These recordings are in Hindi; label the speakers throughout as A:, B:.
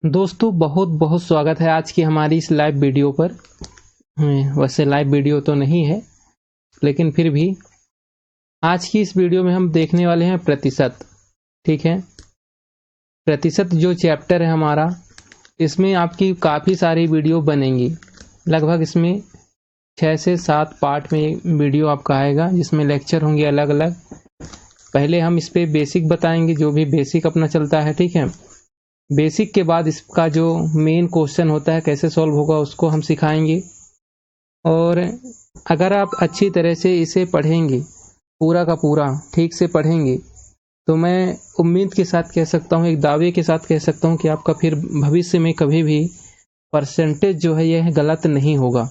A: दोस्तों बहुत बहुत स्वागत है आज की हमारी इस लाइव वीडियो पर। वैसे लाइव वीडियो तो नहीं है, लेकिन फिर भी आज की इस वीडियो में हम देखने वाले हैं प्रतिशत। ठीक है, प्रतिशत जो चैप्टर है हमारा, इसमें आपकी काफ़ी सारी वीडियो बनेंगी। लगभग इसमें 6 से 7 पार्ट में वीडियो आपका आएगा, जिसमें लेक्चर होंगे अलग अलग। पहले हम इस पे बेसिक बताएंगे, जो भी बेसिक अपना चलता है। ठीक है, बेसिक के बाद इसका जो मेन क्वेश्चन होता है कैसे सॉल्व होगा उसको हम सिखाएंगे। और अगर आप अच्छी तरह से इसे पढ़ेंगे, पूरा का पूरा ठीक से पढ़ेंगे, तो मैं उम्मीद के साथ कह सकता हूँ, एक दावे के साथ कह सकता हूँ कि आपका फिर भविष्य में कभी भी परसेंटेज जो है यह गलत नहीं होगा।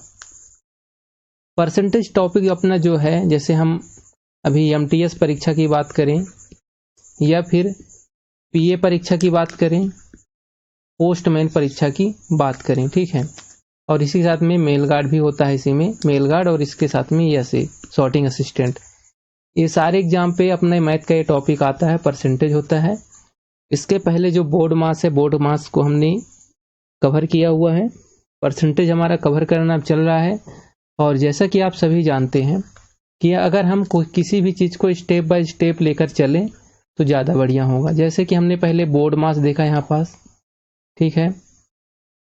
A: परसेंटेज टॉपिक अपना जो है, जैसे हम अभी एमटीएस परीक्षा की बात करें या फिर पीए परीक्षा की बात करें, पोस्टमैन परीक्षा की बात करें, ठीक है, और इसी साथ में मेल गार्ड भी होता है, इसी में मेल गार्ड और इसके साथ में ये सॉर्टिंग असिस्टेंट, ये सारे एग्जाम पे अपने मैथ का ये टॉपिक आता है, परसेंटेज होता है। इसके पहले जो बोर्ड मास है, बोर्ड मास को हमने कवर किया हुआ है, परसेंटेज हमारा कवर करना चल रहा है। और जैसा कि आप सभी जानते हैं कि अगर हम किसी भी चीज़ को स्टेप बाय स्टेप लेकर चलें तो ज़्यादा बढ़िया होगा। जैसे कि हमने पहले बोर्ड मास देखा यहाँ पास, ठीक है,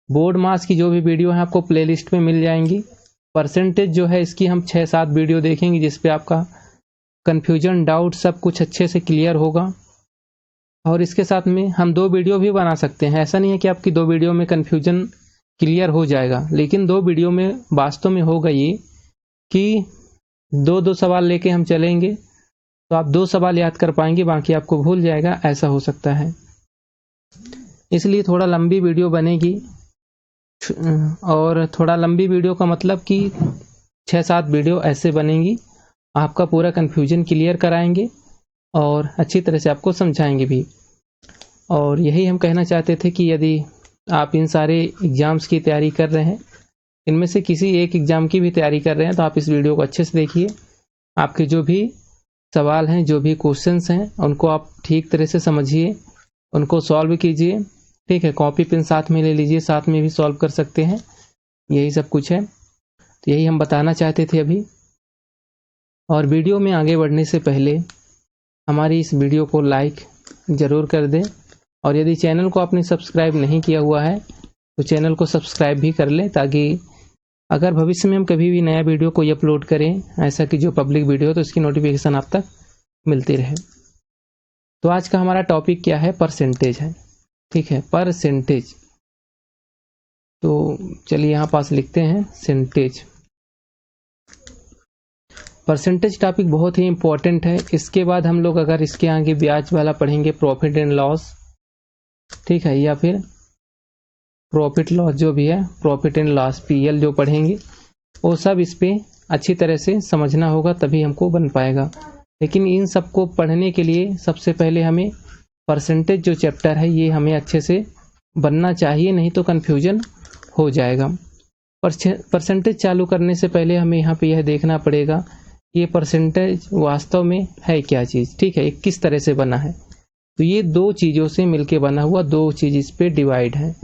A: बोर्ड मास की जो भी वीडियो है आपको प्लेलिस्ट में मिल जाएंगी। परसेंटेज जो है इसकी हम 6-7 वीडियो देखेंगे, जिसपे आपका कन्फ्यूजन, डाउट सब कुछ अच्छे से क्लियर होगा। और इसके साथ में हम 2 वीडियो भी बना सकते हैं, ऐसा नहीं है कि आपकी 2 वीडियो में कन्फ्यूजन क्लियर हो जाएगा, लेकिन 2 वीडियो में वास्तव में होगा ये कि 2-2 सवाल लेके हम चलेंगे, तो आप 2 सवाल याद कर पाएंगे, बाकी आपको भूल जाएगा, ऐसा हो सकता है। इसलिए थोड़ा लंबी वीडियो बनेगी, और थोड़ा लंबी वीडियो का मतलब कि 6-7 वीडियो ऐसे बनेंगी, आपका पूरा कन्फ्यूजन क्लियर कराएंगे और अच्छी तरह से आपको समझाएंगे भी। और यही हम कहना चाहते थे कि यदि आप इन सारे एग्ज़ाम्स की तैयारी कर रहे हैं, इनमें से किसी एक एग्ज़ाम की भी तैयारी कर रहे हैं, तो आप इस वीडियो को अच्छे से देखिए। आपके जो भी सवाल हैं, जो भी क्वेश्चंस हैं, उनको आप ठीक तरह से समझिए, उनको सॉल्व कीजिए। ठीक है, कॉपी पेन साथ में ले लीजिए, साथ में भी सॉल्व कर सकते हैं, यही सब कुछ है। तो यही हम बताना चाहते थे अभी। और वीडियो में आगे बढ़ने से पहले हमारी इस वीडियो को लाइक ज़रूर कर दें, और यदि चैनल को आपने सब्सक्राइब नहीं किया हुआ है तो चैनल को सब्सक्राइब भी कर लें, ताकि अगर भविष्य में हम कभी भी नया वीडियो कोई अपलोड करें, ऐसा कि जो पब्लिक वीडियो, तो इसकी नोटिफिकेशन आप तक मिलती रहे। तो आज का हमारा टॉपिक क्या है? परसेंटेज है। ठीक है, परसेंटेज। तो चलिए यहाँ पास लिखते हैं सेंटेज। परसेंटेज टॉपिक बहुत ही इम्पोर्टेंट है। इसके बाद हम लोग अगर इसके आगे ब्याज वाला पढ़ेंगे, प्रॉफिट एंड लॉस, ठीक है, या फिर प्रॉफिट लॉस जो भी है, प्रॉफिट एंड लॉस पीएल जो पढ़ेंगे, वो सब इस पे अच्छी तरह से समझना होगा, तभी हमको बन पाएगा। लेकिन इन सबको पढ़ने के लिए सबसे पहले हमें परसेंटेज जो चैप्टर है ये हमें अच्छे से बनना चाहिए, नहीं तो कन्फ्यूजन हो जाएगा। परसेंटेज चालू करने से पहले हमें यहाँ पे यह देखना पड़ेगा कि ये परसेंटेज वास्तव में है क्या चीज़। ठीक है, किस तरह से बना है। तो ये 2 चीज़ों से मिलके बना हुआ, 2 चीज़ इस पे डिवाइड है।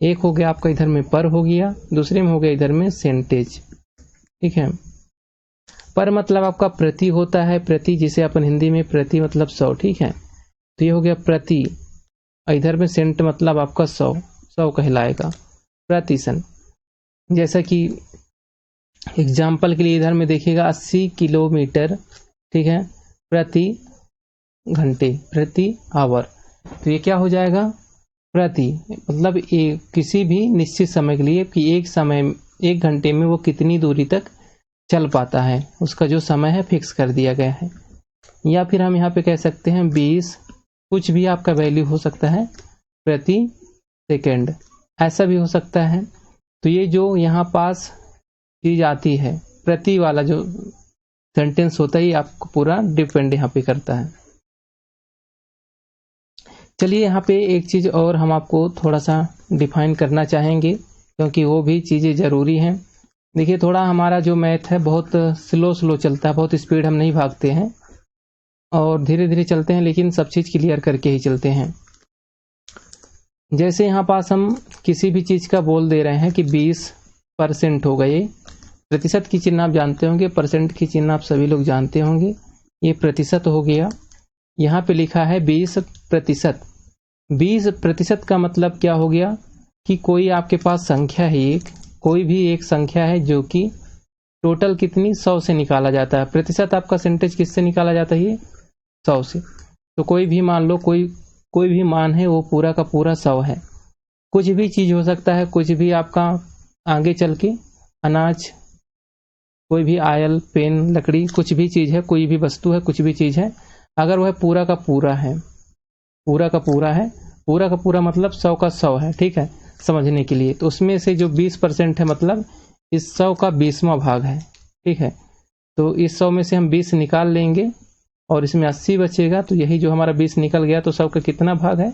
A: एक हो गया आपका इधर में पर हो गया, दूसरे में हो गया इधर में सेंटेज। ठीक है, पर मतलब आपका प्रति होता है, प्रति जिसे अपन हिंदी में प्रति मतलब 100। ठीक है, तो ये हो गया प्रति, इधर में सेंट मतलब आपका 100 कहलाएगा, प्रतिशत। जैसा कि एग्जाम्पल के लिए इधर में देखिएगा 80 किलोमीटर, ठीक है, प्रति घंटे, प्रति आवर। तो ये क्या हो जाएगा? प्रति मतलब किसी भी निश्चित समय के लिए कि एक घंटे में वो कितनी दूरी तक चल पाता है, उसका जो समय है फिक्स कर दिया गया है। या फिर हम यहाँ पे कह सकते हैं 20, कुछ भी आपका वैल्यू हो सकता है, प्रति सेकेंड, ऐसा भी हो सकता है। तो ये जो यहाँ पास चीज आती है, प्रति वाला जो सेंटेंस होता है, ये आपको पूरा डिपेंड यहाँ पे करता है। चलिए यहाँ पे एक चीज और हम आपको थोड़ा सा डिफाइन करना चाहेंगे, क्योंकि वो भी चीजें जरूरी हैं। देखिए, थोड़ा हमारा जो मैथ है बहुत स्लो चलता है, बहुत स्पीड हम नहीं भागते हैं और धीरे धीरे चलते हैं, लेकिन सब चीज क्लियर करके ही चलते हैं। जैसे यहाँ पास हम किसी भी चीज़ का बोल दे रहे हैं कि 20% होगा, ये प्रतिशत की चिन्ह आप जानते होंगे, परसेंट की चिन्ह आप सभी लोग जानते होंगे, ये प्रतिशत हो गया। यहाँ पे लिखा है 20%। 20% का मतलब क्या हो गया कि कोई आपके पास संख्या है, एक कोई भी एक संख्या है जो कि टोटल कितनी 100 से निकाला जाता है। प्रतिशत आपका परसेंटेज किससे निकाला जाता है, ये 100 से। तो कोई भी मान लो कोई भी मान है वो पूरा का पूरा 100 है। कुछ भी चीज़ हो सकता है, कुछ भी आपका आगे चल के अनाज, कोई भी आयल, पेन, लकड़ी, कुछ भी चीज़ है, कोई भी वस्तु है, कुछ भी चीज़ है, अगर वह पूरा का पूरा है, पूरा का पूरा है, पूरा का पूरा मतलब 100 का 100 है, ठीक है, समझने के लिए। तो उसमें से जो 20% है मतलब इस 100 का 20वां भाग है, ठीक है। तो इस 100 में से हम 20 निकाल लेंगे और इसमें 80 बचेगा, तो यही जो हमारा 20 निकल गया, तो 100 का कितना भाग है,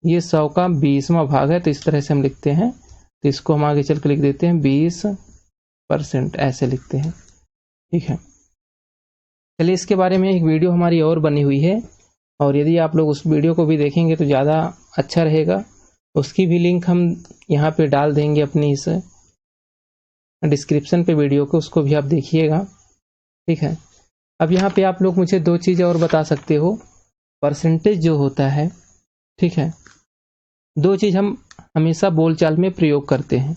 A: ये 100 का 20वां भाग है। तो इस तरह से हम लिखते हैं। तो इसको हम आगे चल के लिख देते हैं 20%, ऐसे लिखते हैं, ठीक है। चलिए, इसके बारे में एक वीडियो हमारी और बनी हुई है, और यदि आप लोग उस वीडियो को भी देखेंगे तो ज़्यादा अच्छा रहेगा। उसकी भी लिंक हम यहाँ पे डाल देंगे अपनी इस डिस्क्रिप्शन पे वीडियो को, उसको भी आप देखिएगा, ठीक है। अब यहाँ पे आप लोग मुझे दो चीज़ और बता सकते हो। परसेंटेज जो होता है, ठीक है, दो चीज़ हम हमेशा बोलचाल में प्रयोग करते हैं।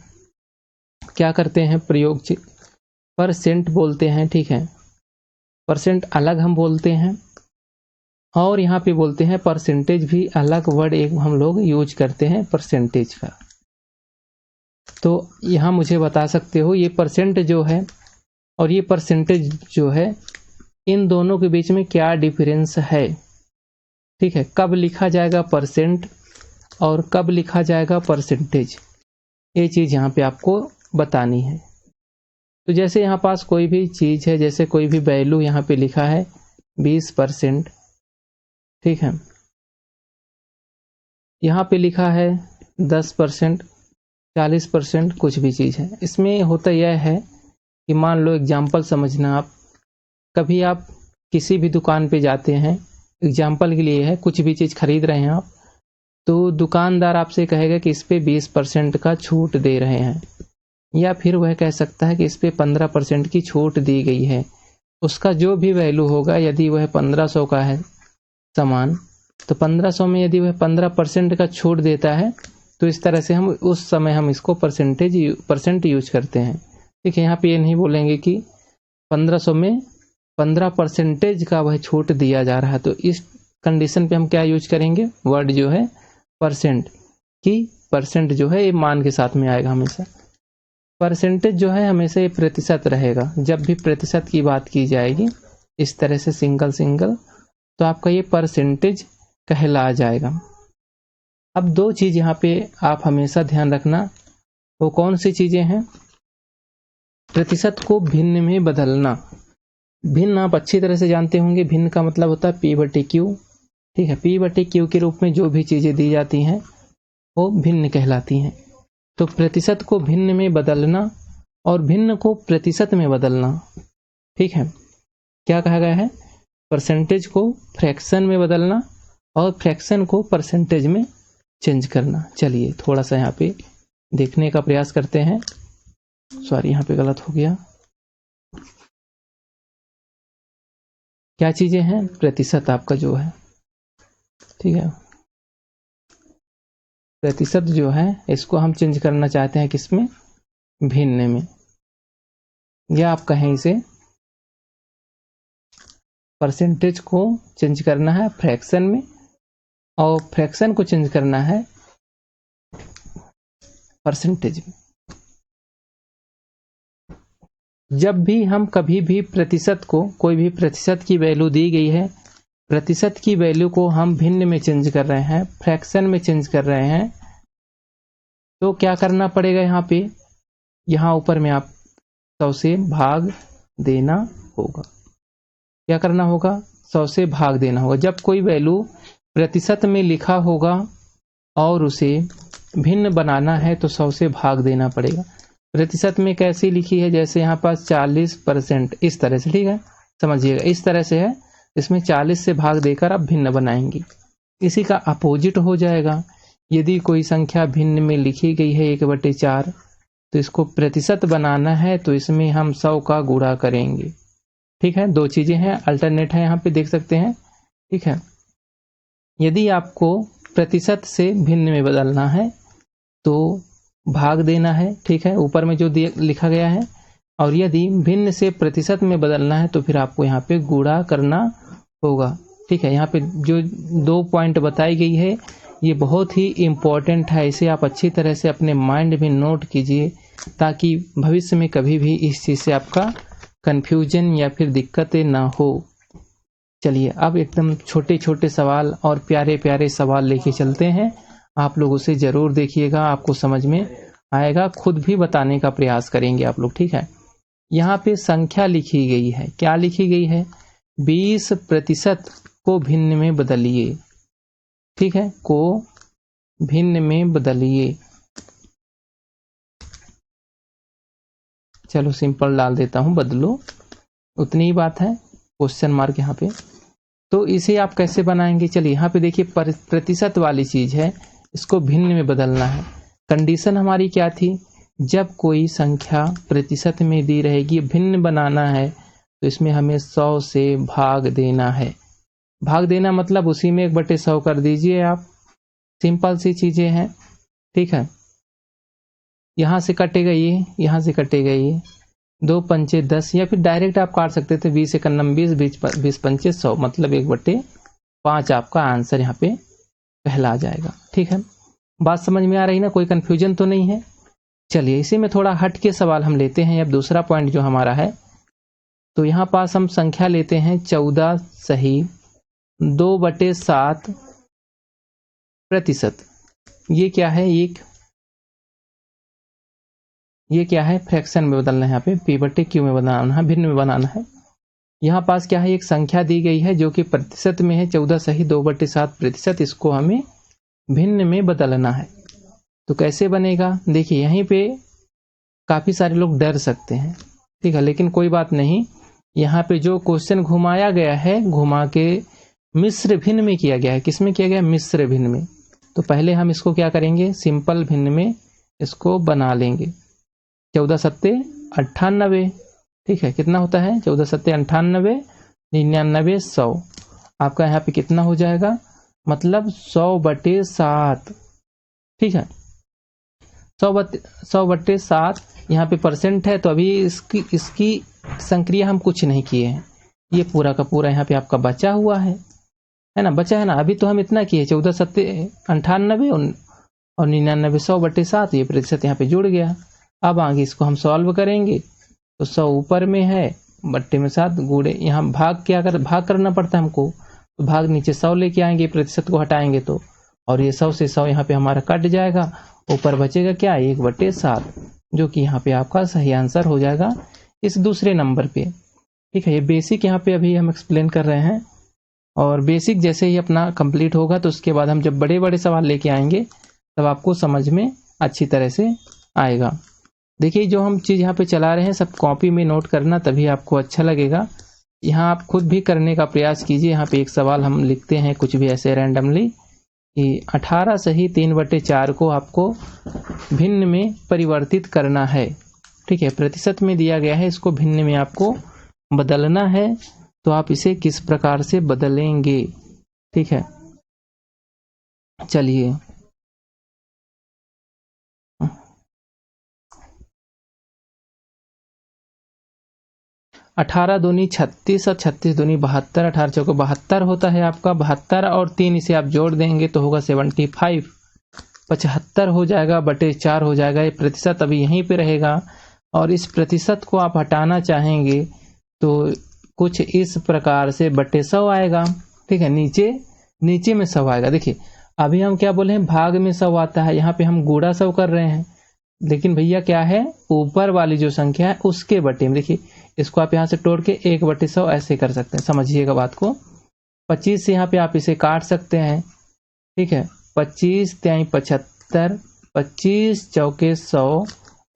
A: क्या करते हैं प्रयोग? परसेंट बोलते हैं, ठीक है, परसेंट अलग हम बोलते हैं, और यहाँ पे बोलते हैं परसेंटेज भी अलग वर्ड एक हम लोग यूज करते हैं परसेंटेज का। तो यहाँ मुझे बता सकते हो ये परसेंट जो है और ये परसेंटेज जो है, इन दोनों के बीच में क्या डिफरेंस है, ठीक है। कब लिखा जाएगा परसेंट और कब लिखा जाएगा परसेंटेज, ये चीज़ यहाँ पे आपको बतानी है। तो जैसे यहाँ पास कोई भी चीज़ है, जैसे कोई भी वैल्यू यहाँ पे लिखा है 20%, ठीक है, यहाँ पे लिखा है 10%, 40%, कुछ भी चीज़ है। इसमें होता यह है कि मान लो एग्जाम्पल समझना आप, कभी आप किसी भी दुकान पे जाते हैं, एग्जाम्पल के लिए है, कुछ भी चीज़ खरीद रहे हैं आप, तो दुकानदार आपसे कहेगा कि इस पे 20% का छूट दे रहे हैं, या फिर वह कह सकता है कि इस पे 15% की छूट दी गई है। उसका जो भी वैल्यू होगा, यदि वह 1500 का है सामान, तो 1500 में यदि वह 15% का छूट देता है, तो इस तरह से हम उस समय हम इसको परसेंट यूज करते हैं, ठीक है। यहाँ पे ये नहीं बोलेंगे कि 1500 में 15% का वह छूट दिया जा रहा है, तो इस कंडीशन पे हम क्या यूज करेंगे, वर्ड जो है परसेंट, की परसेंट जो है ये मान के साथ में आएगा हमेशा। परसेंटेज जो है हमेशा ये प्रतिशत रहेगा, जब भी प्रतिशत की बात की जाएगी इस तरह से सिंगल, तो आपका ये परसेंटेज कहला जाएगा। अब दो चीज़ यहाँ पे आप हमेशा ध्यान रखना, वो कौन सी चीज़ें हैं? प्रतिशत को भिन्न में बदलना। भिन्न आप अच्छी तरह से जानते होंगे, भिन्न का मतलब होता है P/Q, ठीक है। P/Q के रूप में जो भी चीज़ें दी जाती हैं वो भिन्न कहलाती हैं। तो प्रतिशत को भिन्न में बदलना और भिन्न को प्रतिशत में बदलना, ठीक है। क्या कहा गया है? परसेंटेज को फ्रैक्शन में बदलना और फ्रैक्शन को परसेंटेज में चेंज करना। चलिए थोड़ा सा यहाँ पे देखने का प्रयास करते हैं। सॉरी, यहाँ पे गलत हो गया। क्या चीजें हैं? प्रतिशत आपका जो है, ठीक है, प्रतिशत जो है इसको हम चेंज करना चाहते हैं किसमें? भिन्न में, या आप कहें इसे परसेंटेज को चेंज करना है फ्रैक्शन में और फ्रैक्शन को चेंज करना है परसेंटेज में। जब भी हम कभी भी प्रतिशत को, कोई भी प्रतिशत की वैल्यू दी गई है, प्रतिशत की वैल्यू को हम भिन्न में चेंज कर रहे हैं, फ्रैक्शन में चेंज कर रहे हैं, तो क्या करना पड़ेगा? यहाँ पे, यहाँ ऊपर में आप 100 से भाग देना होगा। क्या करना होगा? 100 से भाग देना होगा। जब कोई वैल्यू प्रतिशत में लिखा होगा और उसे भिन्न बनाना है तो 100 से भाग देना पड़ेगा। प्रतिशत में कैसी लिखी है? जैसे यहाँ पास 40%, इस तरह से, ठीक है, समझिएगा, इस तरह से है। इसमें 40 से भाग देकर आप भिन्न बनाएंगे। इसी का अपोजिट हो जाएगा यदि कोई संख्या भिन्न में लिखी गई है 1/4, तो इसको प्रतिशत बनाना है तो इसमें हम 100 का गुणा करेंगे। ठीक है, दो चीजें हैं, अल्टरनेट है, यहाँ पे देख सकते हैं। ठीक है, यदि आपको प्रतिशत से भिन्न में बदलना है तो भाग देना है। ठीक है, ऊपर में जो लिखा गया है। और यदि भिन्न से प्रतिशत में बदलना है तो फिर आपको यहाँ पे गुणा करना होगा। ठीक है, यहाँ पे जो 2 पॉइंट बताई गई है ये बहुत ही इम्पोर्टेंट है, इसे आप अच्छी तरह से अपने माइंड में नोट कीजिए ताकि भविष्य में कभी भी इस चीज़ से आपका कन्फ्यूजन या फिर दिक्कतें ना हो। चलिए अब एकदम छोटे छोटे सवाल और प्यारे प्यारे सवाल लेके चलते हैं, आप लोग उसे ज़रूर देखिएगा, आपको समझ में आएगा, खुद भी बताने का प्रयास करेंगे आप लोग। ठीक है, यहाँ पे संख्या लिखी गई है, क्या लिखी गई है? 20% को भिन्न में बदलिए। ठीक है, को भिन्न में बदलिए। चलो सिंपल डाल देता हूं, बदलो, उतनी ही बात है, क्वेश्चन मार्क यहाँ पे। तो इसे आप कैसे बनाएंगे? चलिए यहाँ पे देखिए, प्रतिशत वाली चीज है, इसको भिन्न में बदलना है। कंडीशन हमारी क्या थी? जब कोई संख्या प्रतिशत में दी रहेगी, भिन्न बनाना है तो इसमें हमें 100 से भाग देना है। भाग देना मतलब उसी में 1/100 कर दीजिए आप, सिंपल सी चीजें हैं। ठीक है, यहां से कटेगा ये, यहां से कटेगा ये, 2 पंचे 10, या फिर डायरेक्ट आप काट सकते थे 20 1 20, 20 पंचे 100, मतलब 1/5 आपका आंसर यहाँ पे पहला आ जाएगा। ठीक है, बात समझ में आ रही ना, कोई कंफ्यूजन तो नहीं है? चलिए इसी में थोड़ा हट के सवाल हम लेते हैं। अब दूसरा पॉइंट जो हमारा है, तो यहाँ पास हम संख्या लेते हैं 14 सही 2/7 प्रतिशत। ये क्या है? ये क्या है? फ्रैक्शन में बदलना है, यहाँ पे p/q में बनाना है, भिन्न में बनाना है। यहाँ पास क्या है? एक संख्या दी गई है जो कि प्रतिशत में है, 14 सही 2/7 प्रतिशत, इसको हमें भिन्न में बदलना है। तो कैसे बनेगा? देखिए यहीं पे काफी सारे लोग डर सकते हैं। ठीक है, लेकिन कोई बात नहीं, यहाँ पे जो क्वेश्चन घुमाया गया है, घुमा के मिश्र भिन्न में किया गया है। किस में किया गया? मिश्र भिन्न में। तो पहले हम इसको क्या करेंगे? सिंपल भिन्न में इसको बना लेंगे। 14 सत्ते 98। ठीक है, कितना होता है? 14 सत्ते 98, 99 100। आपका यहाँ पे कितना हो जाएगा? मतलब 100/7। ठीक है, 100/7 यहाँ पे परसेंट है, तो अभी इसकी संक्रिया हम कुछ नहीं किए हैं, ये पूरा का पूरा यहाँ पे आपका बचा हुआ है ना, बचा है ना। अभी तो हम इतना किए, 14 सत्ते 98 और 99 100/7, ये प्रतिशत यहाँ पे जुड़ गया। अब आगे इसको हम सॉल्व करेंगे, तो 100 ऊपर में है, बट्टे में 7 गुणे, यहाँ भाग भाग करना पड़ता है हमको, तो भाग नीचे 100 लेके आएंगे, प्रतिशत को हटाएंगे तो, और ये 100 से 100 यहाँ पे हमारा कट जाएगा, ऊपर बचेगा क्या? 1/7, जो कि यहाँ पे आपका सही आंसर हो जाएगा इस दूसरे नंबर पे। ठीक है, ये बेसिक यहाँ पे अभी हम एक्सप्लेन कर रहे हैं, और बेसिक जैसे ही अपना कंप्लीट होगा तो उसके बाद हम जब बड़े बड़े सवाल लेके आएंगे तब आपको समझ में अच्छी तरह से आएगा। देखिए जो हम चीज़ यहाँ पे चला रहे हैं सब कॉपी में नोट करना, तभी आपको अच्छा लगेगा। यहाँ आप खुद भी करने का प्रयास कीजिए। यहाँ पे एक सवाल हम लिखते हैं कुछ भी ऐसे रैंडमली कि 18 सही 3/4 को आपको भिन्न में परिवर्तित करना है। ठीक है, प्रतिशत में दिया गया है, इसको भिन्न में आपको बदलना है, तो आप इसे किस प्रकार से बदलेंगे? ठीक है, चलिए 18 दूनी 36 और 36 दूनी 72, 18 चौको 72 होता है आपका, 72 और 3 इसे आप जोड़ देंगे तो होगा 75, 75 हो जाएगा, बटे 4 हो जाएगा। ये प्रतिशत अभी यहीं पे रहेगा, और इस प्रतिशत को आप हटाना चाहेंगे तो कुछ इस प्रकार से बटे 100 आएगा। ठीक है, नीचे में 100 आएगा। देखिए अभी हम क्या बोले हैं? भाग में 100 आता है, यहाँ पे हम गुणा 100 कर रहे हैं, लेकिन भैया क्या है? ऊपर वाली जो संख्या है उसके बटे में। देखिए इसको आप यहाँ से तोड़ के 1/100 ऐसे कर सकते हैं, समझिएगा बात को। 25 से यहाँ पे आप इसे काट सकते हैं। ठीक है, 25 3 75, 25 चौके 100,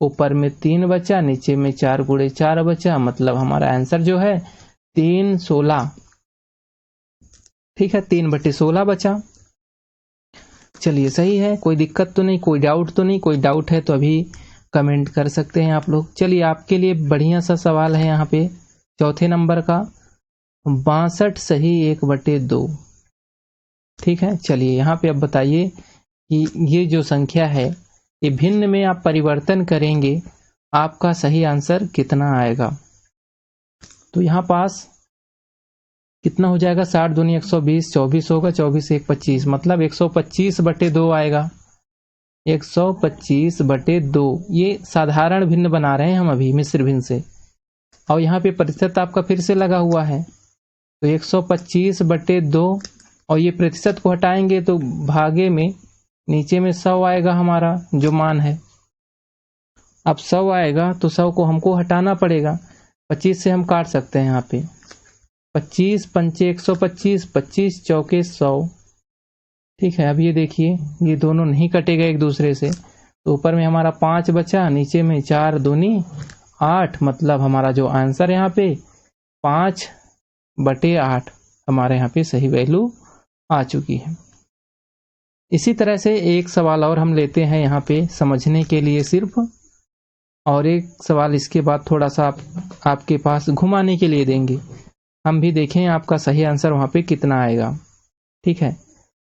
A: ऊपर में 3 बचा, नीचे में 4 गुणे 4 बचा, मतलब हमारा आंसर जो है 3 16। ठीक है, 3/16 बचा। चलिए सही है, कोई दिक्कत तो नहीं, कोई डाउट तो नहीं, कोई डाउट है तो अभी कमेंट कर सकते हैं आप लोग। चलिए आपके लिए बढ़िया सा सवाल है यहाँ पे चौथे नंबर का, 62 सही 1/2। ठीक है, चलिए यहाँ पे अब बताइए कि ये जो संख्या है ये भिन्न में आप परिवर्तन करेंगे, आपका सही आंसर कितना आएगा। तो यहाँ पास कितना हो जाएगा, 60 दूनी 120, 24 होगा, 24 1 25, मतलब 125/2 आएगा। 125/2 ये साधारण भिन्न बना रहे हैं हम अभी मिश्र भिन्न से, और यहाँ पे प्रतिशत आपका फिर से लगा हुआ है, तो 125/2, और ये प्रतिशत को हटाएंगे तो भागे में नीचे में 100 आएगा हमारा जो मान है। अब 100 आएगा तो 100 को हमको हटाना पड़ेगा, 25 से हम काट सकते हैं यहाँ पे, 25 पंचे 125, 25 चौके 100। ठीक है, अब ये देखिए ये दोनों नहीं कटेगा एक दूसरे से, तो ऊपर में हमारा 5 बचा, नीचे में 4 दूनी 8, मतलब हमारा जो आंसर यहाँ पे 5/8 हमारे यहाँ पे सही वैल्यू आ चुकी है। इसी तरह से एक सवाल और हम लेते हैं यहाँ पे समझने के लिए सिर्फ, और एक सवाल इसके बाद थोड़ा सा आपके पास घुमाने के लिए देंगे, हम भी देखें आपका सही आंसर वहाँ पे कितना आएगा। ठीक है,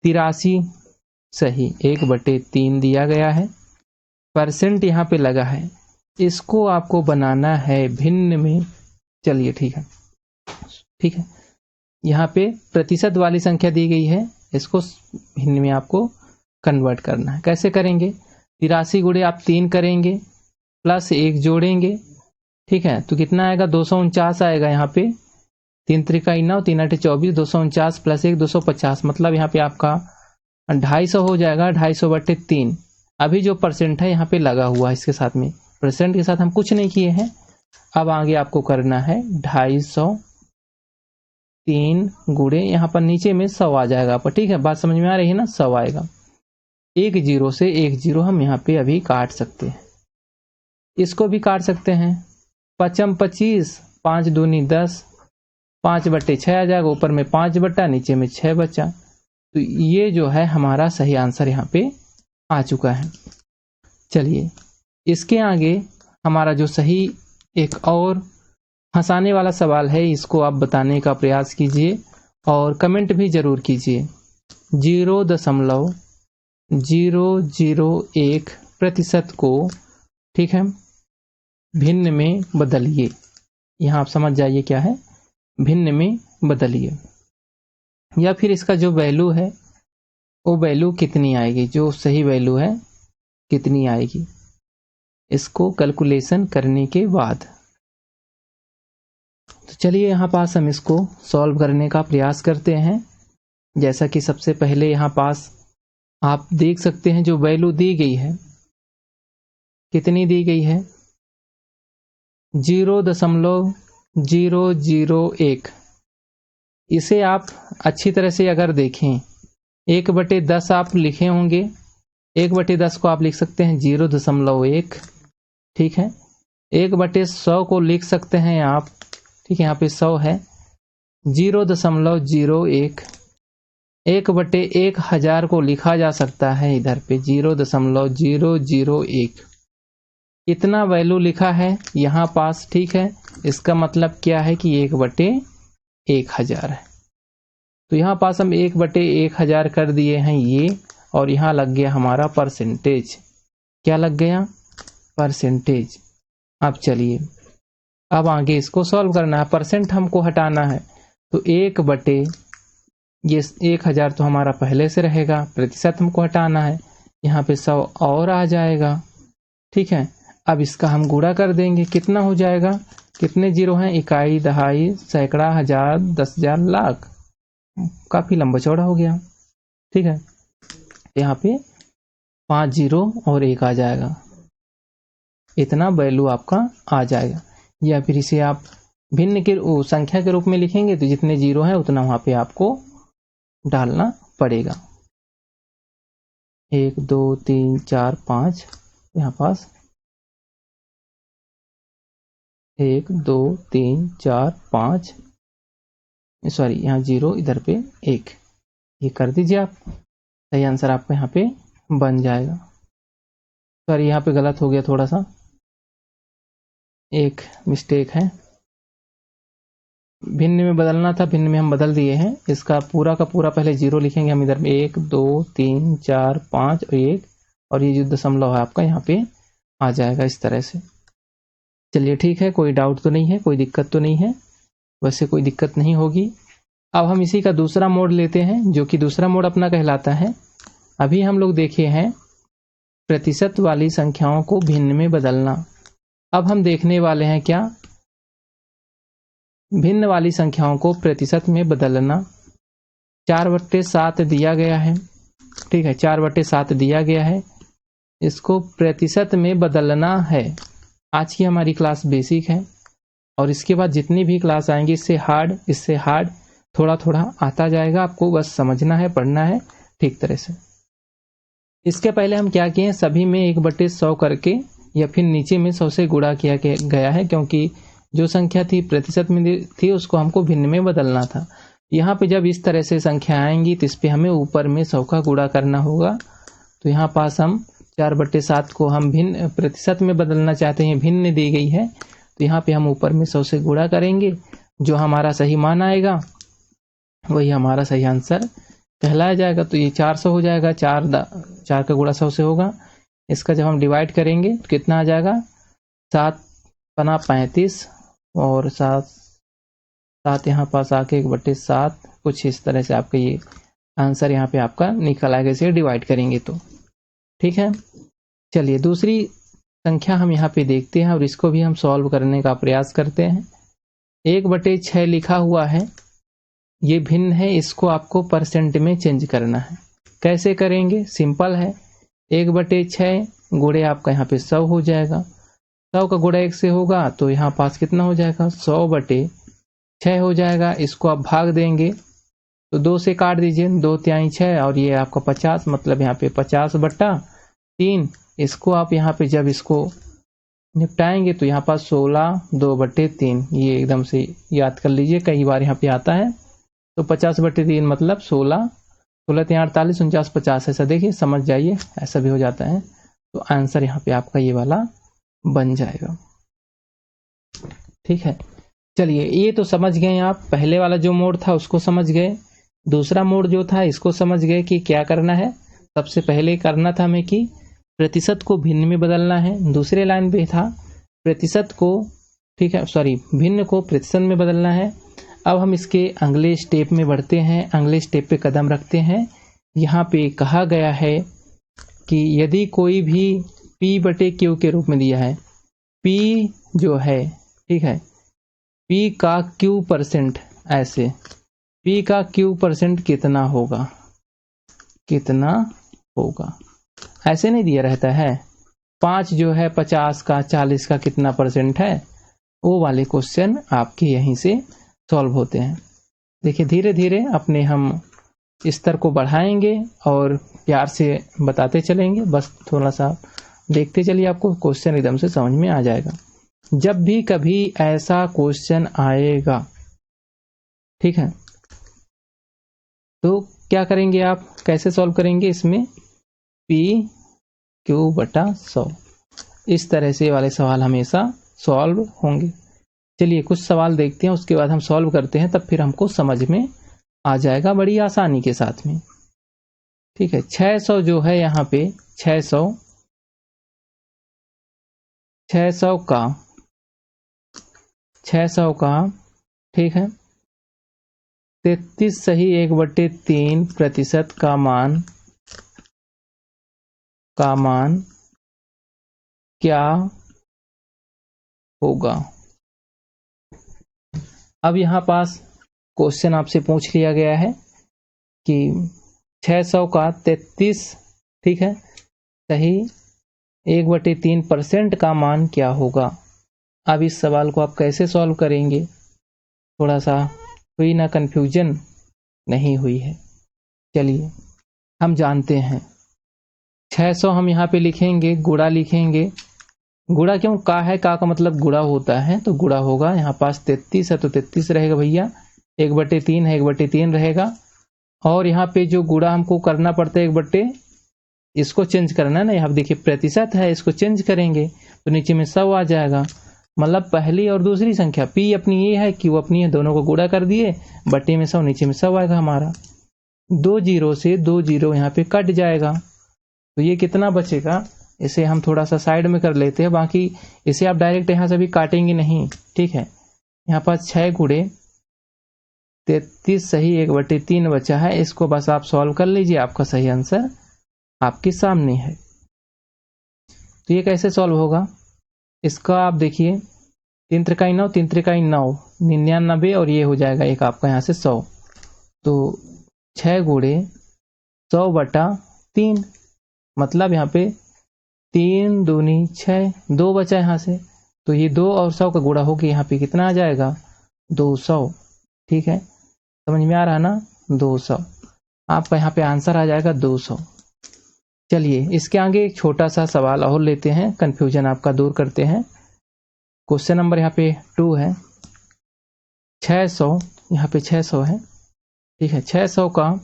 A: 83 सही 1/3 दिया गया है, परसेंट यहाँ पे लगा है, इसको आपको बनाना है भिन्न में। चलिए ठीक है, ठीक है, यहाँ पे प्रतिशत वाली संख्या दी गई है, इसको भिन्न में आपको कन्वर्ट करना है। कैसे करेंगे, 83 गुणे आप 3 करेंगे प्लस 1 जोड़ेंगे। ठीक है, तो कितना आएगा, 249 आएगा यहाँ पे, 3 त्रिका 9, 3 8 24, 249 प्लस 1 250, मतलब यहाँ पे आपका 250 हो जाएगा, 250/3। अभी जो परसेंट है यहाँ पे लगा हुआ है, इसके साथ में परसेंट के साथ हम कुछ नहीं किए हैं। अब आगे आपको करना है 250, 3 गुणे यहाँ पर नीचे में 100 आ जाएगा आपका। ठीक है, बात समझ में आ रही है ना, 100 आएगा। 1 0 से 1 0 हम यहाँ पे अभी काट सकते हैं, इसको भी काट सकते हैं। 5 25, 5 दूनी 10, 5/6 आ जाएगा, ऊपर में 5 बटा, नीचे में 6 बचा। तो ये जो है हमारा सही आंसर यहाँ पे आ चुका है। चलिए इसके आगे हमारा जो सही एक और हंसाने वाला सवाल है, इसको आप बताने का प्रयास कीजिए और कमेंट भी जरूर कीजिए। 0.001% को, ठीक है, भिन्न में बदलिए। यहाँ आप समझ जाइए क्या है, भिन्न में बदलिए, या फिर इसका जो वैल्यू है वो वैल्यू कितनी आएगी, जो सही वैल्यू है कितनी आएगी, इसको कैलकुलेशन करने के बाद। तो चलिए यहाँ पास हम इसको सॉल्व करने का प्रयास करते हैं। जैसा कि सबसे पहले यहाँ पास आप देख सकते हैं जो वैल्यू दी गई है, कितनी दी गई है, 0.001। इसे आप अच्छी तरह से अगर देखें, 1/10 आप लिखे होंगे, 1/10 को आप लिख सकते हैं 0.1। ठीक है, 1/100 को लिख सकते हैं आप, ठीक है, यहाँ पे 100 है, 0.01। 1/1000 को लिखा जा सकता है इधर पे 0.001। इतना वैल्यू लिखा है यहाँ पास। ठीक है, इसका मतलब क्या है कि 1/1000 है। तो यहाँ पास हम 1/1000 कर दिए हैं ये, और यहाँ लग गया हमारा परसेंटेज। क्या लग गया, परसेंटेज। अब चलिए अब आगे इसको सॉल्व करना है, परसेंट हमको हटाना है, तो 1000 तो हमारा पहले से रहेगा, प्रतिशत हमको हटाना है, यहाँ पे 100 और आ जाएगा। ठीक है, अब इसका हम गुणा कर देंगे, कितना हो जाएगा, कितने जीरो हैं, इकाई, दहाई, सैकड़ा, हजार, 10,000, लाख, काफी लंबा चौड़ा हो गया। ठीक है, यहाँ पे 5 जीरो और 1 आ जाएगा, इतना वैल्यू आपका आ जाएगा। या फिर इसे आप भिन्न के संख्या के रूप में लिखेंगे तो जितने जीरो हैं उतना वहां पे आपको डालना पड़ेगा। 1 2 3 4 5, यहाँ पास 1 2 3 4 5, सॉरी यहाँ 0, इधर पे 1, ये कर दीजिए आप। सही आंसर आपका यहाँ पे बन जाएगा। सॉरी यहाँ पे गलत हो गया, थोड़ा सा एक मिस्टेक है, भिन्न में बदलना था, भिन्न में हम बदल दिए हैं। इसका पूरा का पूरा पहले 0 लिखेंगे हम इधर में, 1 2 3 4 5 और 1, और ये जो दशमलव है आपका यहाँ पे आ जाएगा इस तरह से। चलिए ठीक है, कोई डाउट तो नहीं है, कोई दिक्कत तो नहीं है, वैसे कोई दिक्कत नहीं होगी। अब हम इसी का दूसरा मोड लेते हैं, जो कि दूसरा मोड अपना कहलाता है, अभी हम लोग देखे हैं प्रतिशत वाली संख्याओं को भिन्न में बदलना। अब हम देखने वाले हैं क्या, भिन्न वाली संख्याओं को प्रतिशत में बदलना। 4/7 दिया गया है, ठीक है, 4/7 दिया गया है, इसको प्रतिशत में बदलना है। आज की हमारी क्लास बेसिक है, और इसके बाद जितनी भी क्लास आएंगी इससे हार्ड थोड़ा थोड़ा आता जाएगा, आपको बस समझना है, पढ़ना है ठीक तरह से। इसके पहले हम क्या किए, सभी में 1/100 करके या फिर नीचे में 100 से गुणा किया गया है, क्योंकि जो संख्या थी प्रतिशत में थी उसको हमको भिन्न में बदलना था। यहाँ पे जब इस तरह से संख्या आएंगी तो इस पे हमें ऊपर में 100 का गुणा करना होगा। तो यहाँ पास हम 4/7 को हम भिन्न प्रतिशत में बदलना चाहते हैं, भिन्न दी गई है, तो यहाँ पे हम ऊपर में 100 से गुणा करेंगे, जो हमारा सही मान आएगा वही हमारा सही आंसर कहलाया जाएगा। तो ये 400 हो जाएगा, 4 का गुणा 100 से होगा। इसका जब हम डिवाइड करेंगे तो कितना आ जाएगा, 7×35 और 7 यहाँ पास आके 1/7, कुछ इस तरह से आपका ये आंसर यहाँ पे आपका निकल आएगा, इसे डिवाइड करेंगे तो ठीक है। चलिए दूसरी संख्या हम यहाँ पे देखते हैं और इसको भी हम सॉल्व करने का प्रयास करते हैं। 1/6 लिखा हुआ है, ये भिन्न है, इसको आपको परसेंट में चेंज करना है। कैसे करेंगे, सिंपल है, 1/6 गुणे आपका यहाँ पे 100 हो जाएगा, 100 का गुणा 1 से होगा तो यहाँ पास कितना हो जाएगा, 100/6 हो जाएगा। इसको आप भाग देंगे तो 2 से काट दीजिए, 2 तिहाई 6 और ये आपका 50, मतलब यहाँ पे 50/3। इसको आप यहाँ पे जब इसको निपटाएंगे तो यहाँ पास 16 2/3, ये एकदम से याद कर लीजिए, कई बार यहाँ पे आता है। तो 50/3 मतलब 16 3 48 49 50, ऐसा देखिए समझ जाइए, ऐसा भी हो जाता है। तो आंसर यहाँ पे आपका ये वाला बन जाएगा, ठीक है। चलिए ये तो समझ गए आप, पहले वाला जो मोड था उसको समझ गए, दूसरा मोड जो था इसको समझ गए कि क्या करना है। सबसे पहले करना था हमें कि प्रतिशत को भिन्न में बदलना है, दूसरे लाइन पे था प्रतिशत को, ठीक है, सॉरी भिन्न को प्रतिशत में बदलना है। अब हम इसके अगले स्टेप में बढ़ते हैं, अगले स्टेप पे कदम रखते हैं। यहाँ पे कहा गया है कि यदि कोई भी P/Q के रूप में दिया है, P जो है, ठीक है, P का Q% ऐसे, P का Q% कितना होगा, कितना होगा, ऐसे नहीं दिया रहता है। 5 जो है 50 का 40 का कितना % है, वो वाले क्वेश्चन आपके यहीं से सॉल्व होते हैं। देखिए धीरे धीरे अपने हम स्तर को बढ़ाएंगे और प्यार से बताते चलेंगे, बस थोड़ा सा देखते चलिए, आपको क्वेश्चन एकदम से समझ में आ जाएगा। जब भी कभी ऐसा क्वेश्चन आएगा, ठीक है, तो क्या करेंगे आप, कैसे सॉल्व करेंगे, इसमें PQ/100 इस तरह से वाले सवाल हमेशा सॉल्व होंगे। चलिए कुछ सवाल देखते हैं, उसके बाद हम सॉल्व करते हैं, तब फिर हमको समझ में आ जाएगा बड़ी आसानी के साथ में, ठीक है। 600 जो है यहाँ पे 600 का, ठीक है, 33 सही 1/3% का मान क्या होगा। अब यहाँ पास क्वेश्चन आपसे पूछ लिया गया है कि 600 का 33, ठीक है, सही 1/3% का मान क्या होगा। अब इस सवाल को आप कैसे सॉल्व करेंगे, थोड़ा सा हुई ना कंफ्यूजन, नहीं हुई है। चलिए हम जानते हैं 600 हम यहाँ पे लिखेंगे, गुणा लिखेंगे, गुणा क्यों, का है, का मतलब गुणा होता है, तो गुणा होगा। यहाँ पास 33 है तो 33 रहेगा भैया, 1/3 है 1/3 रहेगा, और यहाँ पे जो गुणा हमको करना पड़ता है 1/, इसको चेंज करना है ना, यहाँ देखिए प्रतिशत है, इसको चेंज करेंगे तो नीचे में 100 आ जाएगा। मतलब पहली और दूसरी संख्या पी अपनी ये है, क्यू अपनी है, दोनों को गुणा कर दिए, बट्टे में 100, नीचे में 100 आएगा हमारा। 2 जीरो से 2 जीरो यहाँ पे कट जाएगा, तो ये कितना बचेगा, इसे हम थोड़ा सा साइड में कर लेते हैं, बाकी इसे आप डायरेक्ट यहाँ से भी काटेंगे नहीं, ठीक है। यहाँ पास 6 गुणे 33 सही 1/3 बचा है, इसको बस आप सॉल्व कर लीजिए, आपका सही आंसर आपके सामने है। तो ये कैसे सॉल्व होगा, इसका आप देखिए 3 त्रिकाई 9, 3 त्रिकाई 9, 99, और ये हो जाएगा एक आपका यहाँ से 100, तो 6 गुणे 100/3, मतलब यहाँ पे 3 दूनी 6, 2 बचा यहाँ से, तो ये 2 और 100 का गुणा होकर यहाँ पे कितना आ जाएगा, 200। ठीक है, समझ में आ रहा ना, 200 आपका यहाँ पे आंसर आ जाएगा 200। चलिए इसके आगे एक छोटा सा सवाल और लेते हैं, कंफ्यूजन आपका दूर करते हैं। क्वेश्चन नंबर यहाँ पे 2 है, 600, यहाँ पे 600 है, ठीक है। 600 का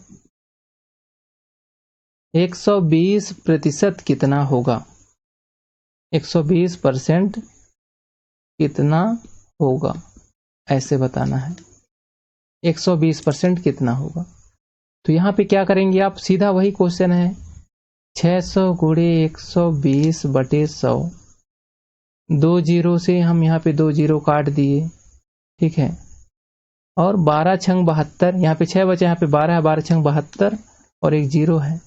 A: 120% कितना होगा, 120% कितना होगा, ऐसे बताना है। 120% कितना होगा, तो यहाँ पे क्या करेंगे आप, सीधा वही क्वेश्चन है, 600 गुणे 120/100, 2 जीरो से हम यहाँ पे 2 जीरो काट दिए, ठीक है, और 12 छंग 72, यहाँ पे 6 बचे, यहाँ पे 12 है, 12 छंग 72 और एक जीरो है,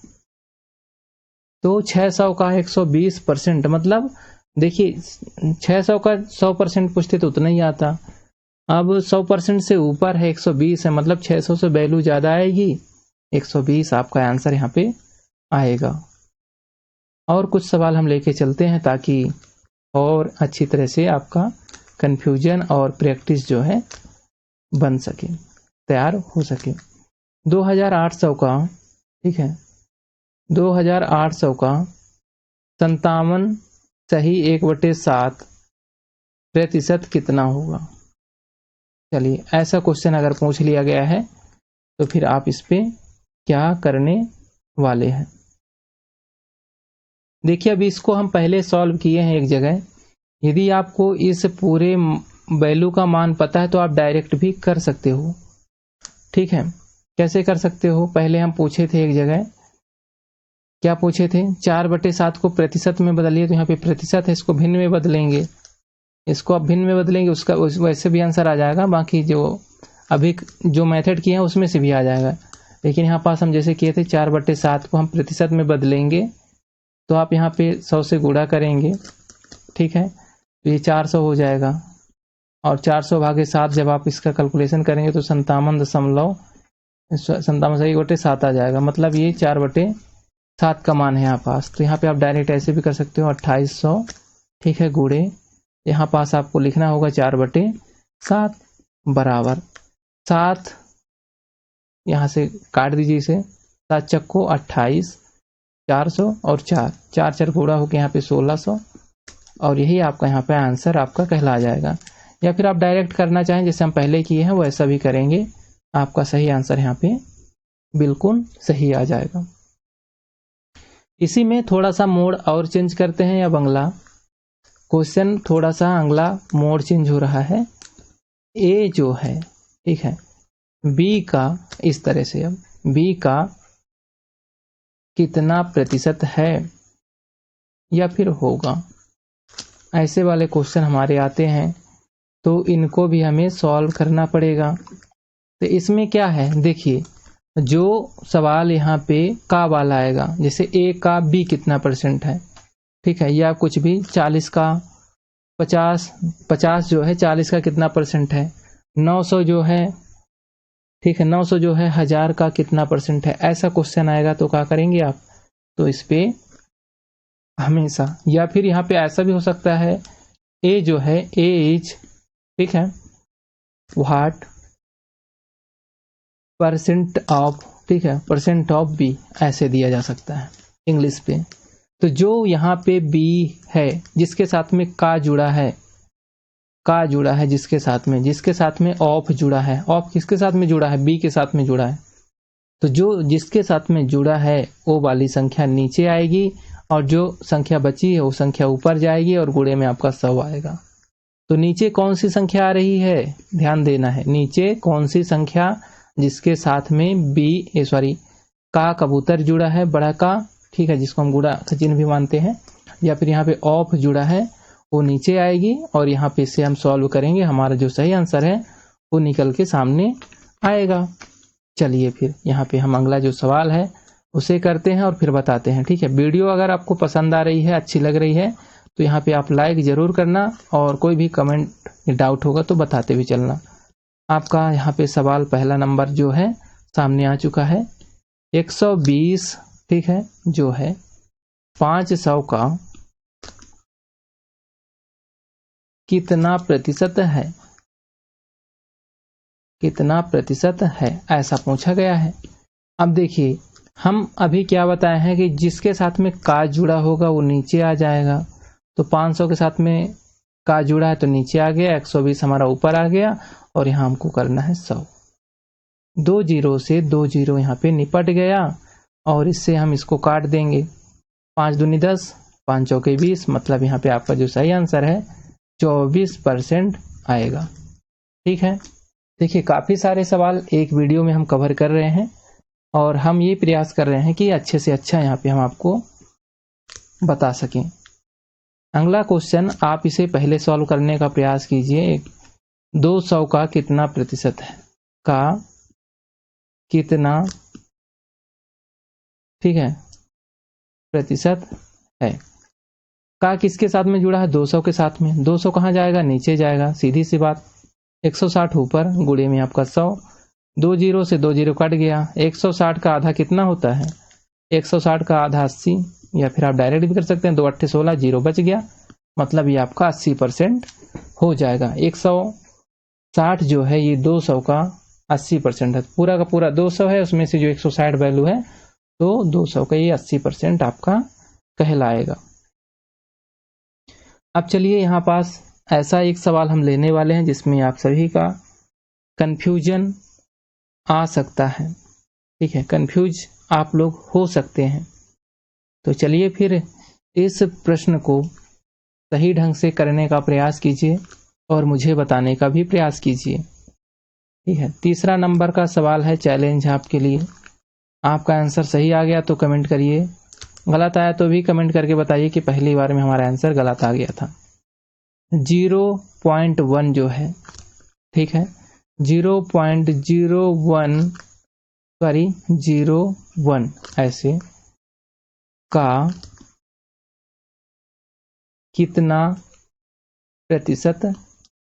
A: तो 600 का 120%, मतलब देखिए 600 का 100% पूछते तो उतना ही आता, अब 100% से ऊपर है, 120 है, मतलब 600 से वैल्यू ज्यादा आएगी, 120 आपका आंसर यहाँ पे आएगा। और कुछ सवाल हम लेके चलते हैं ताकि और अच्छी तरह से आपका कंफ्यूजन और प्रैक्टिस जो है बन सके, तैयार हो सके। 2800 का, ठीक है, 2800 का 57 सही 1/7% कितना होगा। चलिए ऐसा क्वेश्चन अगर पूछ लिया गया है तो फिर आप इस पे क्या करने वाले हैं, देखिए अभी इसको हम पहले सॉल्व किए हैं एक जगह, यदि आपको इस पूरे वैल्यू का मान पता है तो आप डायरेक्ट भी कर सकते हो, ठीक है। कैसे कर सकते हो, पहले हम पूछे थे एक जगह, क्या पूछे थे, 4/7 को प्रतिशत में बदलिए, तो यहाँ पे प्रतिशत है, इसको भिन्न में बदलेंगे, इसको आप भिन्न में बदलेंगे, उसका वैसे भी आंसर आ जाएगा, बाकी जो अभी जो मेथड किए हैं उसमें से भी आ जाएगा, लेकिन यहाँ पास हम जैसे किए थे 4/7 को हम प्रतिशत में बदलेंगे, तो आप यहाँ पे 100 से गुणा करेंगे, ठीक है, तो ये 400 हो जाएगा, और 400/7 जब आप इसका कैलकुलेशन करेंगे तो 57.7 आ जाएगा, मतलब ये 4/7 का मान है यहाँ पास। तो यहाँ पे आप डायरेक्ट ऐसे भी कर सकते हो 2800, ठीक है, गुणे यहाँ पास आपको लिखना होगा 4/7 बराबर 7, यहाँ से काट दीजिए इसे, 7 चक्को 28, 400 और 4 गुणा होकर यहाँ पे 1600, और यही आपका यहाँ पे आंसर आपका कहला जाएगा। या फिर आप डायरेक्ट करना चाहें जैसे हम पहले किए हैं वैसा भी करेंगे, आपका सही आंसर यहाँ पे बिल्कुल सही आ जाएगा। इसी में थोड़ा सा मोड और चेंज करते हैं, या बंगला क्वेश्चन थोड़ा सा अगला मोड चेंज हो रहा है, ए जो है, ठीक है, बी का इस तरह से, अब बी का कितना प्रतिशत है या फिर होगा, ऐसे वाले क्वेश्चन हमारे आते हैं, तो इनको भी हमें सॉल्व करना पड़ेगा। तो इसमें क्या है, देखिए जो सवाल यहाँ पे का वाला आएगा, जैसे ए का बी कितना % है, ठीक है, या कुछ भी 40 का 50 जो है 40 का कितना % है, 900 जो है, ठीक है, 900 जो है 1000 का कितना % है, ऐसा क्वेश्चन आएगा तो क्या करेंगे आप, तो इस पे हमेशा, या फिर यहाँ पे ऐसा भी हो सकता है, ए जो है ए इज, ठीक है, व्हाट % ऑफ, ठीक है, % ऑफ बी, ऐसे दिया जा सकता है इंग्लिश पे। तो जो यहाँ पे बी है जिसके साथ में का जुड़ा है, का जुड़ा है जिसके साथ में ऑफ जुड़ा है, ऑफ किसके साथ में जुड़ा है, बी के साथ में जुड़ा है, तो जो जिसके साथ में जुड़ा है वो वाली संख्या नीचे आएगी और जो संख्या बची है वो संख्या ऊपर जाएगी और गुणे में आपका 100 आएगा। तो नीचे कौन सी संख्या आ रही है, ध्यान देना है, नीचे कौन सी संख्या जिसके साथ में का कबूतर जुड़ा है, बड़ा का, ठीक है, जिसको हम गुणा का चिन्ह भी मानते हैं, या फिर यहाँ पे ऑफ जुड़ा है, वो नीचे आएगी और यहाँ पे इसे हम सॉल्व करेंगे, हमारा जो सही आंसर है वो निकल के सामने आएगा। चलिए फिर यहाँ पे हम अगला जो सवाल है उसे करते हैं और फिर बताते हैं, ठीक है। वीडियो अगर आपको पसंद आ रही है, अच्छी लग रही है, तो यहाँ पे आप लाइक जरूर करना और कोई भी कमेंट डाउट होगा तो बताते भी चलना। आपका यहाँ पे सवाल पहला नंबर जो है सामने आ चुका है। 120, ठीक है, जो है 500 का कितना प्रतिशत है, कितना प्रतिशत है, ऐसा पूछा गया है। अब देखिए हम अभी क्या बताए हैं कि जिसके साथ में का जुड़ा होगा वो नीचे आ जाएगा। तो 500 के साथ में का जुड़ा है तो नीचे आ गया, 120 हमारा ऊपर आ गया और यहाँ हमको करना है 100। 2 जीरो से 2 जीरो यहाँ पे निपट गया और इससे हम इसको काट देंगे। 5 दूनी 10, 5 चौके 20, मतलब यहाँ पे आपका जो सही आंसर है 24% आएगा, ठीक है। देखिए काफी सारे सवाल एक वीडियो में हम कवर कर रहे हैं और हम ये प्रयास कर रहे हैं कि अच्छे से अच्छा यहाँ पे हम आपको बता सकें। अगला क्वेश्चन आप इसे पहले सॉल्व करने का प्रयास कीजिए। 200 का कितना प्रतिशत है, का कितना, ठीक है, प्रतिशत है। का किसके साथ में जुड़ा है, 200 के साथ में। 200 कहाँ जाएगा, नीचे जाएगा, सीधी सी बात। 160 ऊपर, गुणे में आपका 100। 2 जीरो से 2 जीरो कट गया। 160 का आधा कितना होता है, 160 का आधा 80, या फिर आप डायरेक्ट भी कर सकते हैं, 2 8 16, जीरो बच गया, मतलब ये आपका 80% हो जाएगा। 160 जो है ये 200 का 80% है, पूरा का पूरा 200 है, उसमें से जो 160 वैल्यू है तो 200 का ये 80% आपका कहलाएगा। अब चलिए यहाँ पास ऐसा एक सवाल हम लेने वाले हैं जिसमें आप सभी का कंफ्यूजन आ सकता है, ठीक है, कंफ्यूज आप लोग हो सकते हैं। तो चलिए फिर इस प्रश्न को सही ढंग से करने का प्रयास कीजिए और मुझे बताने का भी प्रयास कीजिए, ठीक है। तीसरा नंबर का सवाल है, चैलेंज आपके लिए। आपका आंसर सही आ गया तो कमेंट करिए, गलत आया तो भी कमेंट करके बताइए कि पहली बार में हमारा आंसर गलत आ गया था। 0.1 जो है, ठीक है, 0.01 ऐसे का कितना प्रतिशत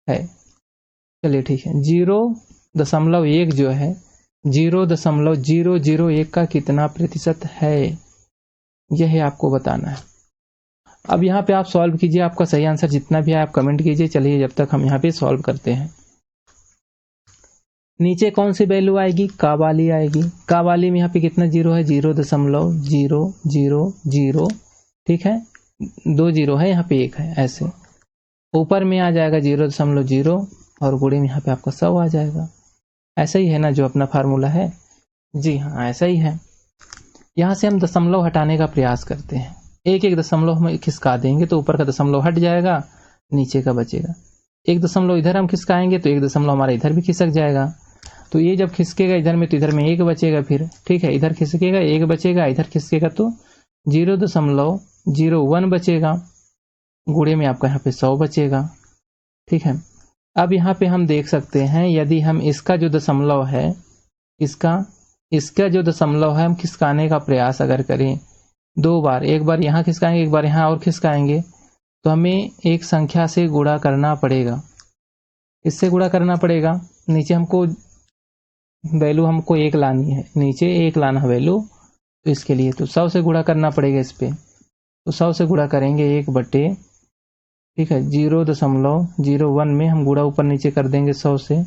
A: है। चलिए ठीक है, 0.1 जो है, 0.001 का कितना प्रतिशत है, यह आपको बताना है। अब यहाँ पे आप सॉल्व कीजिए, आपका सही आंसर जितना भी है आप कमेंट कीजिए। चलिए जब तक हम यहाँ पे सॉल्व करते हैं। नीचे कौन सी वैल्यू आएगी, का वाली आएगी। का वाली में यहाँ पे कितना जीरो है, 0.000, ठीक है, 2 जीरो है, यहाँ पे 1 है, ऐसे ऊपर में आ जाएगा 0.0 और गुणे में यहाँ पे आपका 100 आ जाएगा। ऐसा ही है ना जो अपना फार्मूला है, जी हाँ ऐसा ही है। यहाँ से हम दशमलव हटाने का प्रयास करते हैं, एक एक दशमलव हम खिसका देंगे तो ऊपर का दशमलव हट जाएगा, नीचे का बचेगा। 1 दशमलव इधर हम खिसकाएंगे तो 1 दशमलव हमारा इधर भी खिसक जाएगा। तो ये जब खिसकेगा इधर में तो इधर में 1 बचेगा, फिर ठीक है, इधर खिसकेगा 1 बचेगा, इधर खिसकेगा तो 0.01 बचेगा, गुणे में आपका यहाँ पे 100 बचेगा, ठीक है। अब यहाँ पे हम देख सकते हैं यदि हम इसका जो दशमलव है, इसका जो दशमलव है हम खिसकाने का प्रयास अगर करें 2 बार, एक बार यहाँ खिसकाएंगे एक बार यहाँ और खिसकाएंगे, तो हमें एक संख्या से गुणा करना पड़ेगा। इससे गुणा करना पड़ेगा, नीचे हमको वैल्यू हमको 1 लानी है, नीचे 1 लाना है वैल्यू, तो इसके लिए तो 100 से गुणा करना पड़ेगा इस पे। तो 100 से गुणा करेंगे 1 बटे, ठीक है, 0.01 में हम गुणा ऊपर नीचे कर देंगे 100 से।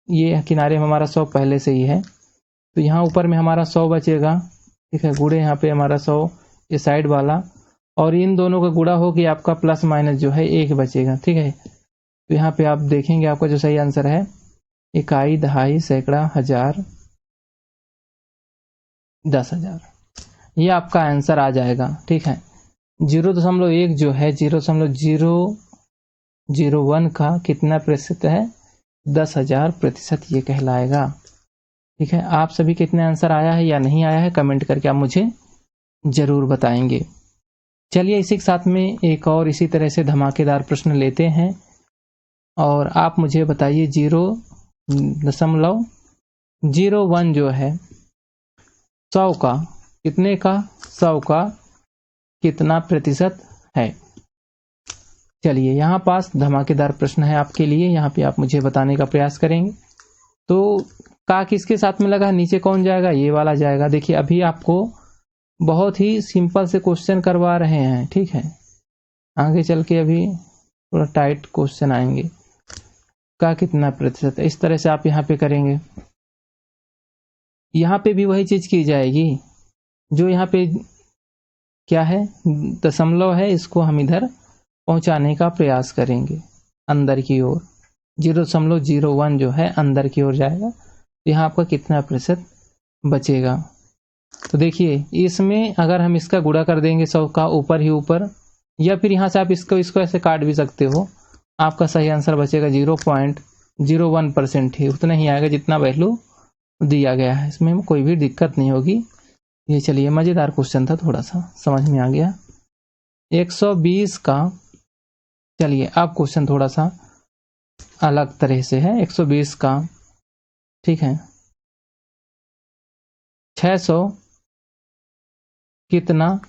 A: ये किनारे में हमारा 100 पहले से ही है, तो यहाँ ऊपर में हमारा 100 बचेगा, ठीक है, गुणे यहाँ पे हमारा 100 ये साइड वाला, और इन दोनों का गुणा हो कि आपका प्लस माइनस जो है 1 बचेगा, ठीक है। तो यहाँ पे आप देखेंगे आपका जो सही आंसर है इकाई, दहाई, सैकड़ा, हजार, 10,000। ये आपका आंसर आ जाएगा। ठीक है, 0.1 जो है 0.001 का कितना प्रतिशत है? 10,000% ये कहलाएगा। ठीक है, आप सभी कितने आंसर आया है या नहीं आया है कमेंट करके आप मुझे जरूर बताएंगे। चलिए इसी के साथ में एक और इसी तरह से धमाकेदार प्रश्न लेते हैं और आप मुझे बताइए 0.01 जो है 100 का कितने का? 100 का कितना प्रतिशत है? चलिए यहाँ पास धमाकेदार प्रश्न है आपके लिए, यहाँ पे आप मुझे बताने का प्रयास करेंगे। तो का किसके साथ में लगा, नीचे कौन जाएगा? ये वाला जाएगा। देखिए अभी आपको बहुत ही सिंपल से क्वेश्चन करवा रहे हैं। ठीक है, आगे चल के अभी थोड़ा टाइट क्वेश्चन आएंगे। का कितना प्रतिशत है, इस तरह से आप यहाँ पे करेंगे। यहाँ पे भी वही चीज की जाएगी जो यहाँ पे क्या है, दशमलव है, इसको हम इधर पहुंचाने का प्रयास करेंगे अंदर की ओर। 0.01 जो है अंदर की ओर जाएगा। यहाँ आपका कितना प्रतिशत बचेगा? तो देखिए इसमें अगर हम इसका गुणा कर देंगे 100 का ऊपर ही ऊपर, या फिर यहाँ से आप इसको ऐसे काट भी सकते हो, आपका सही आंसर बचेगा 0.01% ही, उतना ही आएगा जितना वैल्यू दिया गया है। इसमें कोई भी दिक्कत नहीं होगी। ये चलिए मजेदार क्वेश्चन था, थोड़ा सा समझ में आ गया। 120 का, चलिए अब क्वेश्चन थोड़ा सा अलग तरह से है। 120 का, ठीक है, 600 कितना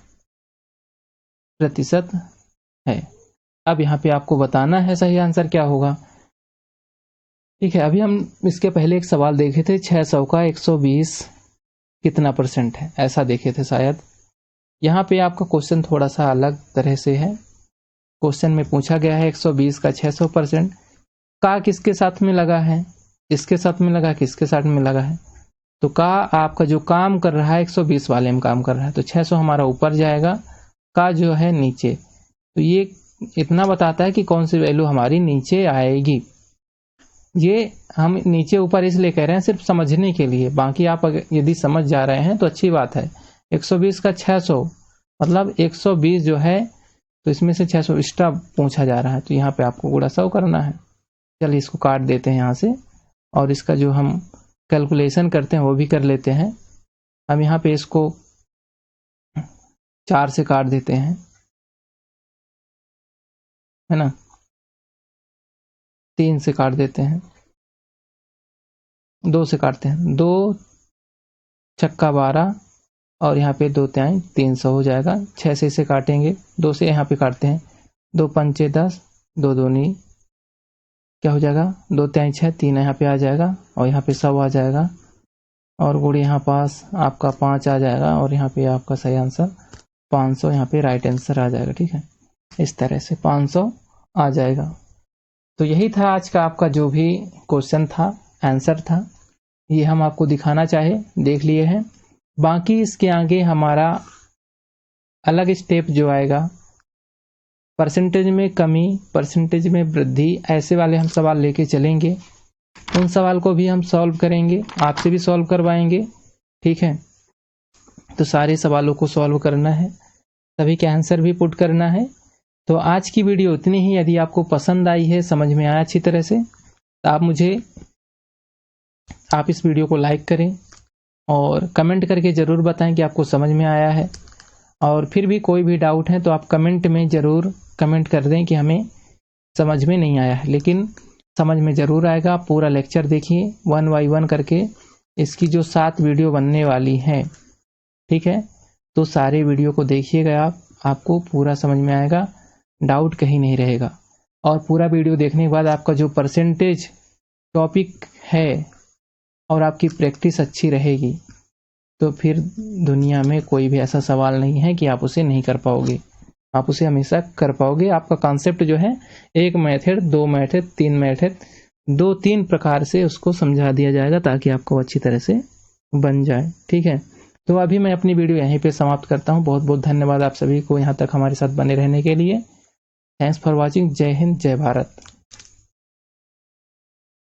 A: प्रतिशत है? अब यहाँ पे आपको बताना है सही आंसर क्या होगा। ठीक है, अभी हम इसके पहले एक सवाल देखे थे, 600 का 120 कितना परसेंट है, ऐसा देखे थे शायद। यहाँ पे आपका क्वेश्चन थोड़ा सा अलग तरह से है। क्वेश्चन में पूछा गया है 120 का 600%, का किसके साथ में लगा है? इसके साथ में लगा, किसके साथ में लगा है? तो का आपका जो काम कर रहा है 120 वाले में काम कर रहा है, तो 600 हमारा ऊपर जाएगा, का जो है नीचे। तो ये इतना बताता है कि कौन सी वैल्यू हमारी नीचे आएगी। ये हम नीचे ऊपर इसलिए कह रहे हैं सिर्फ समझने के लिए, बाकी आप यदि समझ जा रहे हैं तो अच्छी बात है। 120 का 600 मतलब 120 जो है, तो इसमें से 600 एक्स्ट्रा पूछा जा रहा है, तो यहाँ पे आपको गुणा 100 करना है। चलिए इसको काट देते हैं यहाँ से, और इसका जो हम कैलकुलेशन करते हैं वो भी कर लेते हैं। हम यहाँ पे इसको 4 से काट देते हैं, है ना, 3 से काट देते हैं, 2 से काटते हैं, 2 छक्का 12 और यहाँ पे 2 तिहाई 300 हो जाएगा। 6 से इसे काटेंगे, 2 से यहाँ पे काटते हैं, 2 पंचे 10, 2 दूनी क्या हो जाएगा, 2 तिहाई 6, 3 यहाँ पे आ जाएगा और यहाँ पे 100 आ जाएगा, और गुण यहाँ पास आपका 5 आ जाएगा, और यहाँ पे आपका सही आंसर 500 यहाँ पे राइट आंसर आ जाएगा। ठीक है, इस तरह से 500 आ जाएगा। तो यही था आज का आपका जो भी क्वेश्चन था, आंसर था, ये हम आपको दिखाना चाहे, देख लिए हैं। बाकी इसके आगे हमारा अलग स्टेप जो आएगा, परसेंटेज में कमी, परसेंटेज में वृद्धि, ऐसे वाले हम सवाल लेके चलेंगे। उन सवाल को भी हम सॉल्व करेंगे, आपसे भी सॉल्व करवाएंगे। ठीक है, तो सारे सवालों को सॉल्व करना है, सभी के आंसर भी पुट करना है। तो आज की वीडियो इतनी ही। यदि आपको पसंद आई है, समझ में आया अच्छी तरह से, तो आप इस वीडियो को लाइक करें और कमेंट करके ज़रूर बताएं कि आपको समझ में आया है। और फिर भी कोई भी डाउट है तो आप कमेंट में ज़रूर कमेंट कर दें कि हमें समझ में नहीं आया है, लेकिन समझ में ज़रूर आएगा। आप पूरा लेक्चर देखिए 1 बाय 1 करके, इसकी जो 7 वीडियो बनने वाली हैं। ठीक है, तो सारे वीडियो को देखिएगा आप, आपको पूरा समझ में आएगा, डाउट कहीं नहीं रहेगा। और पूरा वीडियो देखने के बाद आपका जो परसेंटेज टॉपिक है और आपकी प्रैक्टिस अच्छी रहेगी, तो फिर दुनिया में कोई भी ऐसा सवाल नहीं है कि आप उसे नहीं कर पाओगे, आप उसे हमेशा कर पाओगे। आपका कॉन्सेप्ट जो है, 1 मेथड, 2 मेथड, 3 मेथड, 2-3 प्रकार से उसको समझा दिया जाएगा ताकि आपको अच्छी तरह से बन जाए। ठीक है, तो अभी मैं अपनी वीडियो यहीं पे समाप्त करता हूँ। बहुत बहुत धन्यवाद आप सभी को यहाँ तक हमारे साथ बने रहने के लिए। Thanks for watching. जय हिंद, जय भारत।